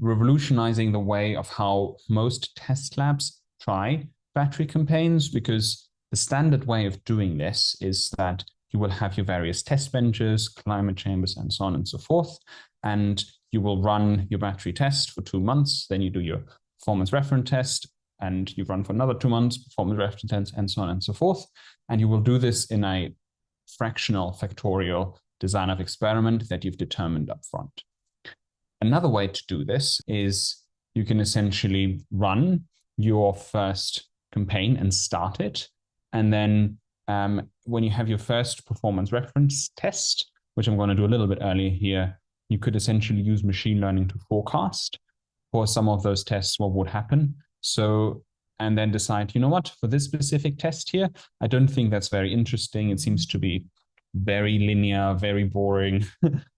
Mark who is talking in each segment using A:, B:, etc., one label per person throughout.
A: revolutionizing the way of how most test labs try battery campaigns, because the standard way of doing this is that you will have your various test benches, climate chambers, and so on and so forth. And you will run your battery test for 2 months. Then you do your performance reference test, and you run for another 2 months, performance reference test, and so on and so forth. And you will do this in a fractional factorial design of experiment that you've determined up front. Another way to do this is you can essentially run your first campaign and start it. And then when you have your first performance reference test, which I'm going to do a little bit earlier here, you could essentially use machine learning to forecast for some of those tests what would happen. So, and then decide, you know what, for this specific test here, I don't think that's very interesting. It seems to be very linear, very boring.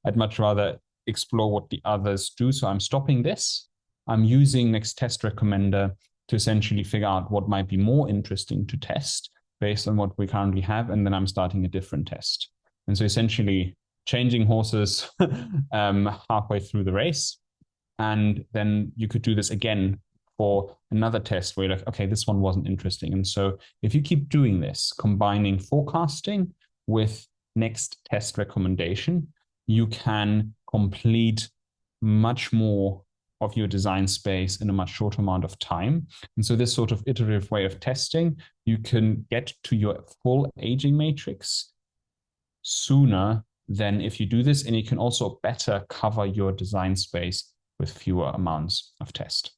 A: I'd much rather explore what the others do. So I'm stopping this. I'm using Next Test Recommender to essentially figure out what might be more interesting to test based on what we currently have. And then I'm starting a different test. And so essentially changing horses halfway through the race. And then you could do this again for another test where you're like, okay, this one wasn't interesting. And so if you keep doing this, combining forecasting with Next Test Recommendation, you can complete much more of your design space in a much shorter amount of time. And so this sort of iterative way of testing, you can get to your full aging matrix sooner than if you do this. And you can also better cover your design space with fewer amounts of test.